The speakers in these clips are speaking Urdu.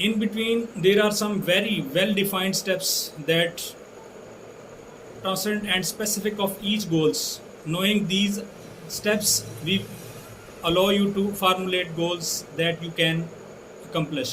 In between, there are some very well-defined steps that transcend and specific of each goals. Knowing these steps, we allow you to formulate goals that you can accomplish.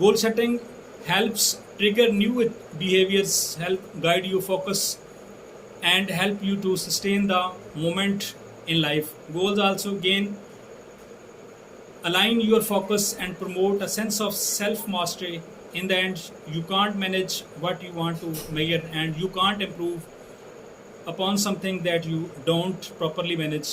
Goal setting helps trigger new behaviors, help guide you focus and help you to sustain the moment in life. Goals also align your focus and promote a sense of self-mastery. In the end, you can't manage what you want to measure, and you can't improve upon something that you don't properly manage.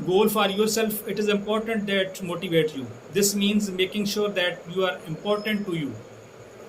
goal for yourself, it is important that motivate you. This means making sure that you are important to you.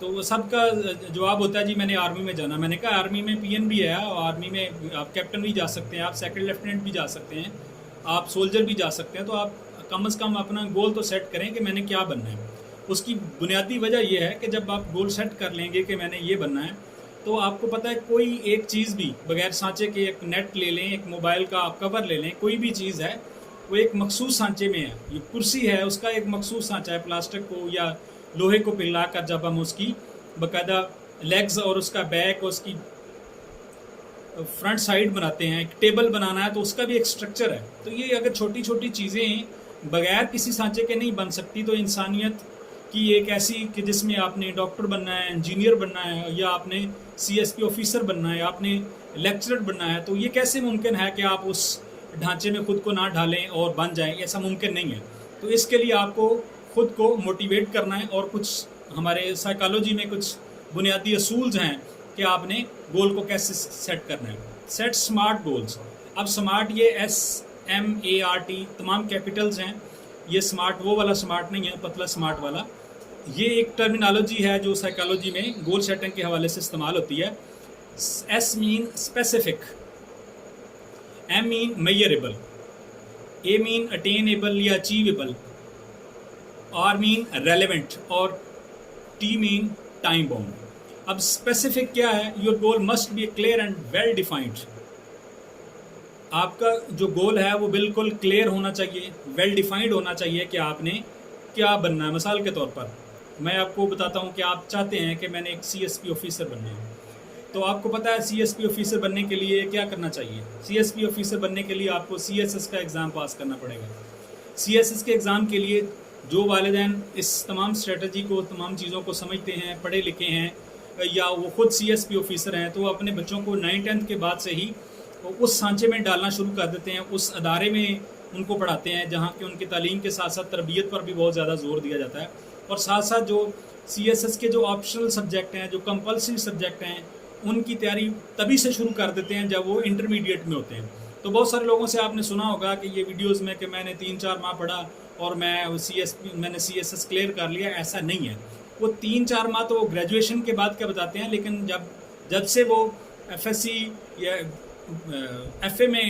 تو وہ سب کا جواب ہوتا ہے جی میں نے آرمی میں جانا. میں نے کہا آرمی میں PN بھی ہے, اور آرمی میں آپ کیپٹن بھی جا سکتے ہیں, آپ سیکنڈ لیفٹیننٹ بھی جا سکتے ہیں, آپ سولجر بھی جا سکتے ہیں. تو آپ کم از کم اپنا گول تو سیٹ کریں کہ میں نے کیا بننا ہے. اس کی بنیادی وجہ یہ ہے کہ جب آپ گول سیٹ کر لیں گے کہ میں نے یہ بننا ہے, تو آپ کو پتہ ہے کوئی ایک چیز بھی بغیر سانچے کے, ایک نیٹ لے لیں, ایک موبائل کا آپ کور لے لیں, کوئی بھی چیز ہے وہ ایک مخصوص سانچے میں ہے. یہ کرسی ہے, اس کا ایک مخصوص سانچہ ہے, پلاسٹک کو یا لوہے کو پگھلا کر جب ہم اس کی باقاعدہ لیگز اور اس کا بیک اور اس کی فرنٹ سائڈ بناتے ہیں, ایک ٹیبل بنانا ہے تو اس کا بھی ایک اسٹرکچر ہے. تو یہ اگر چھوٹی چھوٹی چیزیں بغیر کسی سانچے کے نہیں بن سکتی, تو انسانیت کی ایک ایسی کہ جس میں آپ نے ڈاکٹر بننا ہے, انجینئر بننا ہے, یا آپ نے CSP آفیسر بننا ہے, یا آپ نے لیکچرر بننا ہے, تو یہ کیسے ممکن ہے کہ آپ اس ڈھانچے میں خود کو نہ ڈھالیں اور بن جائیں؟ ایسا ممکن نہیں ہے. تو اس کے لیے آپ کو خود کو موٹیویٹ کرنا ہے, اور کچھ ہمارے سائیکالوجی میں کچھ بنیادی اصولز ہیں کہ آپ نے گول کو کیسے سیٹ کرنا ہے. Set smart goals. اب اسمارٹ یہ SMART تمام کیپٹلز ہیں. یہ اسمارٹ وہ والا اسمارٹ نہیں ہے, پتلا اسمارٹ والا. یہ ایک ٹرمینالوجی ہے جو سائیکالوجی میں گول سیٹنگ کے حوالے سے استعمال ہوتی ہے. S mean specific, M mean measurable, A mean attainable یا اچیویبل, R مین ریلیونٹ, اور T مین ٹائم باؤنڈ. اب اسپیسیفک کیا ہے؟ Your goal must be clear and well defined. آپ کا جو گول ہے وہ بالکل کلیئر ہونا چاہیے, ویل ڈیفائنڈ ہونا چاہیے کہ آپ نے کیا بننا ہے. مثال کے طور پر میں آپ کو بتاتا ہوں کہ آپ چاہتے ہیں کہ میں نے ایک CSP آفیسر بننا ہے, تو آپ کو پتہ ہے CSP آفیسر بننے کے لیے کیا کرنا چاہیے. CSP آفیسر بننے کے لیے آپ کو CSS کا ایگزام پاس کرنا پڑے گا. CSS کے ایگزام کے لیے جو والدین اس تمام اسٹریٹجی کو, تمام چیزوں کو سمجھتے ہیں, پڑھے لکھے ہیں, یا وہ خود CSP آفیسر ہیں, تو وہ اپنے بچوں کو 9th-10th کے بعد سے ہی اس سانچے میں ڈالنا شروع کر دیتے ہیں, اس ادارے میں ان کو پڑھاتے ہیں جہاں کہ ان کی تعلیم کے ساتھ ساتھ تربیت پر بھی بہت زیادہ زور دیا جاتا ہے. اور ساتھ ساتھ جو CSS کے جو آپشنل سبجیکٹ ہیں, جو کمپلسری سبجیکٹ ہیں, ان کی تیاری تبھی سے شروع کر دیتے ہیں جب وہ انٹرمیڈیٹ میں ہوتے ہیں. تو بہت سارے لوگوں سے آپ نے سنا ہوگا کہ یہ ویڈیوز میں کہ میں نے 3-4 ماہ پڑھا اور میں نے CSS کلیئر کر لیا. ایسا نہیں ہے. وہ 3-4 ماہ تو وہ گریجویشن کے بعد کا بتاتے ہیں, لیکن جب سے وہ FSC یا FA میں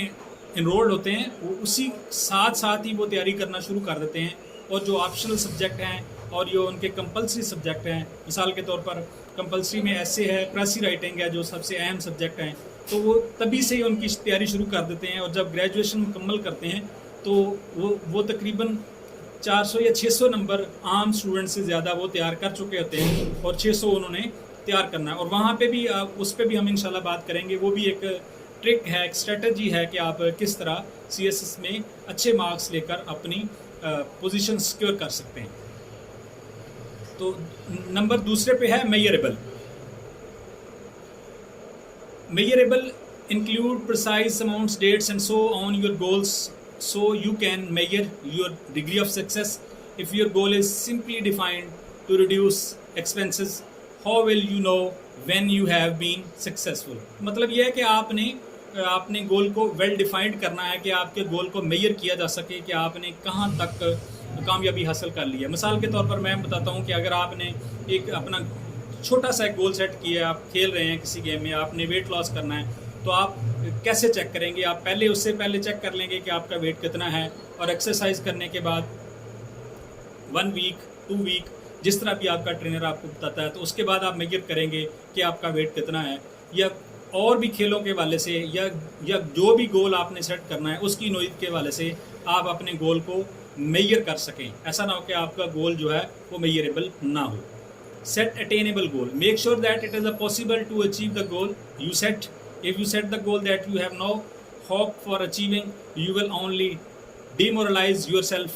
انرولڈ ہوتے ہیں, وہ اسی ساتھ ہی وہ تیاری کرنا شروع کر دیتے ہیں. اور جو آپشنل سبجیکٹ ہیں اور جو ان کے کمپلسری سبجیکٹ ہیں, مثال کے طور پر کمپلسری میں ایسے ہے, پریسی رائٹنگ ہے, جو سب سے اہم سبجیکٹ ہیں, تو وہ تبھی سے ہی ان کی تیاری شروع کر دیتے ہیں. اور جب گریجویشن مکمل کرتے ہیں تو وہ تقریباً 400 یا 600 نمبر عام اسٹوڈنٹ سے زیادہ وہ تیار کر چکے ہوتے ہیں, اور 600 انہوں نے تیار کرنا ہے. اور وہاں پہ بھی اس پہ بھی ہم انشاءاللہ بات کریں گے. وہ بھی ایک ٹرک ہے, ایک اسٹریٹجی ہے کہ آپ کس طرح CSS میں اچھے مارکس لے کر اپنی پوزیشن سیکیور کر سکتے ہیں. تو نمبر دوسرے پہ ہے measurable. Measurable include precise amounts, dates and so on your goals, so you can measure your degree of success. If your goal is simply defined to reduce expenses, how will you know when you have been successful? مطلب یہ ہے کہ آپ نے گول کو ویل ڈیفائنڈ کرنا ہے کہ آپ کے گول کو میئر کیا جا سکے کہ آپ نے کہاں تک کامیابی حاصل کر لی ہے. مثال کے طور پر میں بتاتا ہوں کہ اگر آپ نے ایک اپنا چھوٹا سا ایک گول سیٹ کیا ہے, آپ کھیل رہے ہیں کسی گیم میں, آپ نے ویٹ لاس کرنا ہے, تو آپ کیسے چیک کریں گے؟ آپ اس سے پہلے چیک کر لیں گے کہ آپ کا ویٹ کتنا ہے, اور ایکسرسائز کرنے کے بعد 1 ویک 2 ویک جس طرح بھی آپ کا ٹرینر آپ کو بتاتا ہے, تو اس کے بعد آپ میجر کریں گے کہ آپ کا ویٹ کتنا ہے. یا اور بھی کھیلوں کے حوالے سے یا جو بھی گول آپ نے سیٹ کرنا ہے اس کی نوعیت کے حوالے سے آپ اپنے گول کو میئر کر سکیں. ایسا نہ ہو کہ آپ کا گول جو ہے وہ میئریبل نہ ہو. Set attainable goal. Make sure that it is possible to achieve the goal you set. If you set the goal that you have no hope for achieving, you will only demoralize yourself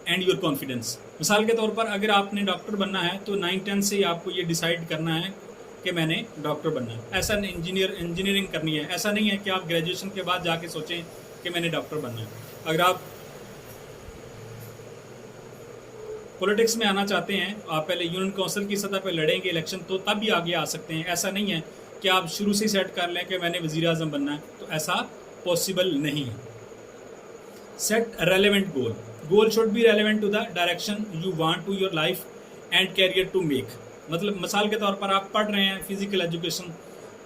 and your confidence. مثال کے طور پر اگر آپ نے ڈاکٹر بننا ہے تو 9-10 سے ہی آپ کو یہ ڈیسائیڈ کرنا ہے کہ میں نے ڈاکٹر بننا ہے. ایسا انجینئرنگ کرنی ہے. ایسا نہیں ہے کہ آپ گریجویشن کے بعد جا کے سوچیں کہ میں نے ڈاکٹر بننا ہے. اگر آپ پولیٹکس میں آنا چاہتے ہیں, آپ پہلے یونین کونسل کی سطح پہ لڑیں گے الیکشن, تو تب بھی آگے آ سکتے ہیں. ایسا نہیں ہے کہ آپ شروع سے سیٹ کر لیں کہ میں نے وزیر اعظم بننا ہے, تو ایسا پاسبل نہیں ہے. Set relevant goal. Goal should be relevant to the direction you want to your life and career to make. مطلب مثال کے طور پر آپ پڑھ رہے ہیں فزیکل ایجوکیشن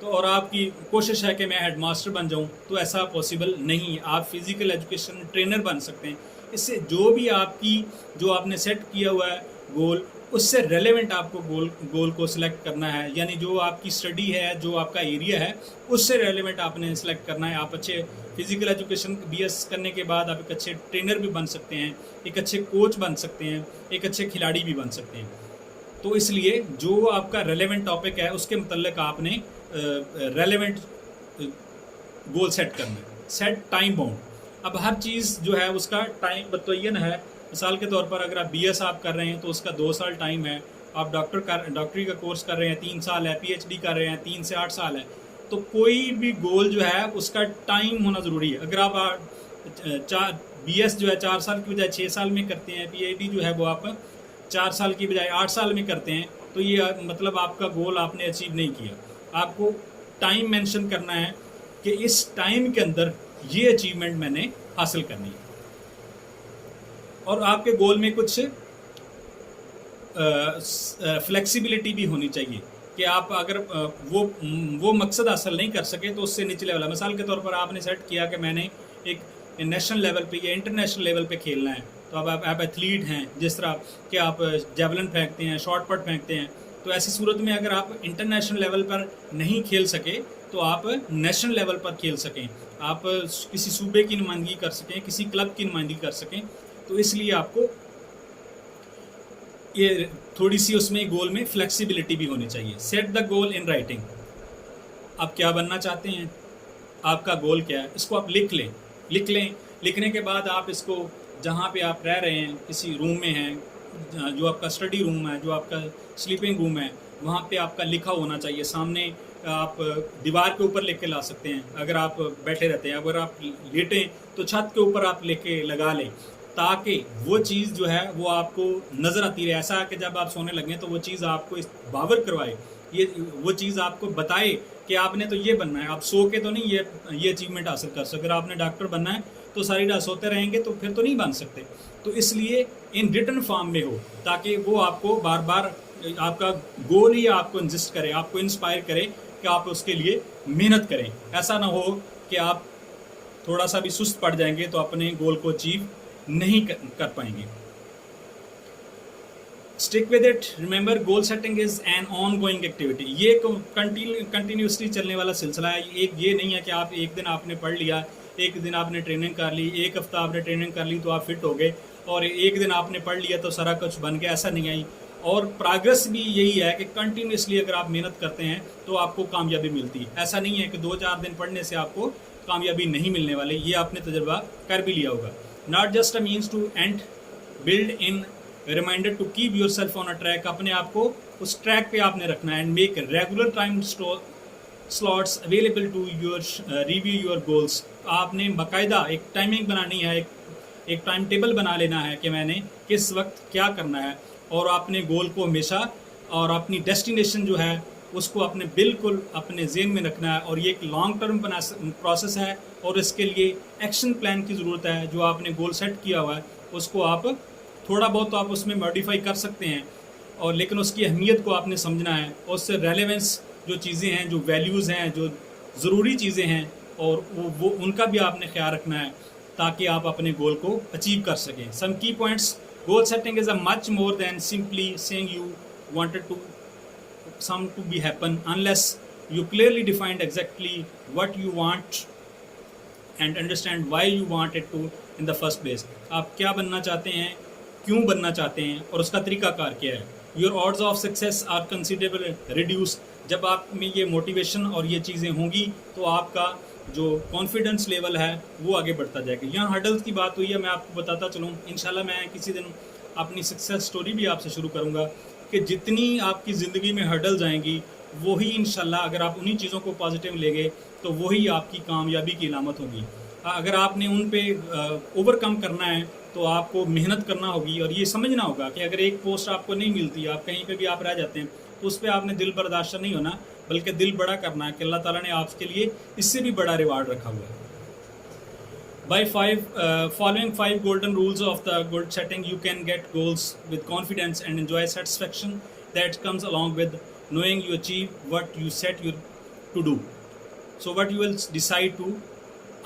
تو اور آپ کی کوشش ہے کہ میں ہیڈ ماسٹر بن جاؤں، تو ایسا پاسبل نہیں ہے. آپ فزیکل ایجوکیشن ٹرینر بن سکتے ہیں. اس سے جو بھی آپ کی جو آپ نے سیٹ کیا ہوا ہے گول، اس سے ریلیونٹ آپ کو گول کو سلیکٹ کرنا ہے. یعنی جو آپ کی اسٹڈی ہے، جو آپ کا ایریا ہے، اس سے ریلیونٹ آپ نے سلیکٹ کرنا ہے. آپ اچھے فزیکل ایجوکیشن بی ایس کرنے کے بعد آپ ایک اچھے ٹرینر بھی بن سکتے ہیں، ایک اچھے کوچ بن سکتے ہیں، ایک اچھے کھلاڑی بھی بن سکتے ہیں. تو اس لیے جو آپ کا ریلیونٹ ٹاپک ہے اس کے متعلق آپ نے ریلیونٹ گول سیٹ کرنا ہے. Set time bound. اب ہر چیز جو ہے اس کا ٹائم متعین ہے. مثال کے طور پر اگر آپ بی ایس آپ کر رہے ہیں تو اس کا 2 سال ٹائم ہے. آپ ڈاکٹری کا کورس کر رہے ہیں 3 سال ہے. پی ایچ ڈی کر رہے ہیں 3 سے 8 سال ہے. تو کوئی بھی گول جو ہے اس کا ٹائم ہونا ضروری ہے. اگر آپ بی ایس جو ہے 4 سال کی بجائے 6 سال میں کرتے ہیں، پی ایچ ڈی جو ہے وہ آپ 4 سال کی بجائے 8 سال میں کرتے ہیں، تو یہ مطلب آپ کا گول آپ نے اچیو نہیں کیا. آپ کو ٹائم مینشن کرنا ہے کہ اس ٹائم کے اندر یہ اچیومنٹ میں نے حاصل کرنی ہے. اور آپ کے گول میں کچھ فلیکسیبلٹی بھی ہونی چاہیے کہ آپ اگر وہ مقصد حاصل نہیں کر سکے تو اس سے نچلے والا. مثال کے طور پر آپ نے سیٹ کیا کہ میں نے ایک نیشنل لیول پہ یا انٹرنیشنل لیول پہ کھیلنا ہے، تو اب آپ ایتھلیٹ ہیں، جس طرح کہ آپ جیولن پھینکتے ہیں، شارٹ پٹ پھینکتے ہیں. تو ایسی صورت میں اگر آپ انٹرنیشنل لیول پر نہیں کھیل سکے تو آپ نیشنل لیول پر کھیل سکیں، آپ کسی صوبے کی نمائندگی کر سکیں، کسی کلب کی نمائندگی کر سکیں. تو اس لیے آپ کو یہ تھوڑی سی اس میں گول میں فلیکسیبلٹی بھی ہونی چاہیے. Set the goal in writing. آپ کیا بننا چاہتے ہیں، آپ کا گول کیا ہے، اس کو آپ لکھ لیں. لکھنے کے بعد آپ اس کو جہاں پہ آپ رہ رہے ہیں، کسی روم میں ہیں، جو آپ کا اسٹڈی روم ہے، جو آپ کا سلیپنگ روم ہے، وہاں پہ آپ کا لکھا ہونا چاہیے. سامنے آپ دیوار کے اوپر لکھ کے لا سکتے ہیں اگر آپ بیٹھے رہتے ہیں. اگر آپ لیٹیں تو چھت کے اوپر آپ لکھ کے لگا لیں، تاکہ وہ چیز جو ہے وہ آپ کو نظر آتی رہے. ایسا ہے کہ جب آپ سونے لگیں تو وہ چیز آپ کو باور کروائے، وہ چیز آپ کو بتائے کہ آپ نے تو یہ بننا ہے. آپ سو کے تو نہیں یہ اچیومنٹ حاصل کر سکتے. اگر آپ نے ڈاکٹر بننا ہے تو ساری رات سوتے رہیں گے تو پھر تو نہیں بن سکتے. تو اس لیے ان ریٹن فارم میں ہو، تاکہ وہ آپ کو بار بار آپ کا گول ہی آپ کو انسسٹ کرے، آپ کو انسپائر کرے کہ آپ اس کے لیے محنت کریں. ایسا نہ ہو کہ آپ تھوڑا سا بھی سست پڑ جائیں گے تو اپنے گول کو اچیو نہیں کر پائیں گے. Stick with it. Remember goal setting is an ongoing activity. یہ کنٹینیوسلی چلنے والا سلسلہ ہے. یہ نہیں ہے کہ آپ ایک دن آپ نے پڑھ لیا، ایک دن آپ نے ٹریننگ کر لی، ایک ہفتہ آپ نے ٹریننگ کر لی تو آپ فٹ ہو گئے، اور ایک دن آپ نے پڑھ لیا تو سارا کچھ بن گیا. ایسا نہیں ہے. اور پروگرس بھی یہی ہے کہ کنٹینیوسلی اگر آپ محنت کرتے ہیں تو آپ کو کامیابی ملتی ہے. ایسا نہیں ہے کہ 2-4 دن پڑھنے سے آپ کو کامیابی نہیں ملنے والے. یہ آپ نے تجربہ کر بھی لیا ہوگا. Not just a means to end build in reminder to keep yourself on a track. اپنے آپ کو اس ٹریک پہ آپ نے رکھنا ہے. And make regular time slots available to your review your goals. آپ نے باقاعدہ ایک ٹائمنگ بنانی ہے، ایک ٹائم ٹیبل بنا لینا ہے کہ میں نے کس وقت کیا کرنا ہے. اور اپنے گول کو ہمیشہ اور اپنی ڈیسٹینیشن جو ہے اس کو اپنے بالکل اپنے ذہن میں رکھنا ہے. اور یہ ایک لانگ ٹرم پروسیس ہے، اور اس کے لیے ایکشن پلان کی ضرورت ہے. جو آپ نے گول سیٹ کیا ہوا ہے اس کو آپ تھوڑا بہت تو آپ اس میں ماڈیفائی کر سکتے ہیں، اور لیکن اس کی اہمیت کو آپ نے سمجھنا ہے. اور اس سے ریلیونس جو چیزیں ہیں، جو ویلیوز ہیں، جو ضروری چیزیں ہیں، اور وہ ان کا بھی آپ نے خیال رکھنا ہے تاکہ آپ اپنے گول کو اچیو کر سکیں. سم کی points. Goal setting is a much more than simply saying you wanted to be happen, unless you clearly defined exactly what you want and understand why you want it to in the first place. آپ کیا بننا چاہتے ہیں، کیوں بننا چاہتے ہیں، اور اس کا طریقہ کار کیا ہے. Your odds of success are considerably reduced. جب آپ میں یہ موٹیویشن اور یہ چیزیں ہوں گی تو آپ کا جو کانفیڈنس لیول ہے وہ آگے بڑھتا جائے گا. یہاں ہرڈلز کی بات ہوئی ہے، میں آپ کو بتاتا چلوں. انشاءاللہ میں کسی دن اپنی سکسیس سٹوری بھی آپ سے شروع کروں گا کہ جتنی آپ کی زندگی میں ہرڈلز آئیں گی وہی انشاءاللہ اگر آپ انہی چیزوں کو پازیٹیو لے گے تو وہی آپ کی کامیابی کی علامت ہوگی. اگر آپ نے ان پہ اوور کم کرنا ہے تو آپ کو محنت کرنا ہوگی، اور یہ سمجھنا ہوگا کہ اگر ایک پوسٹ آپ کو نہیں ملتی، آپ کہیں پہ بھی آپ رہ جاتے ہیں، تو اس پہ آپ نے دل برداشتہ نہیں ہونا، بلکہ دل بڑا کرنا ہے کہ اللہ تعالیٰ نے آپ کے لیے اس سے بھی بڑا ریوارڈ رکھا ہوا ہے. By following 5 golden rules of the goal setting, you can get goals with confidence and enjoy satisfaction that comes along with knowing you achieve what you set you to do. So what you will decide to.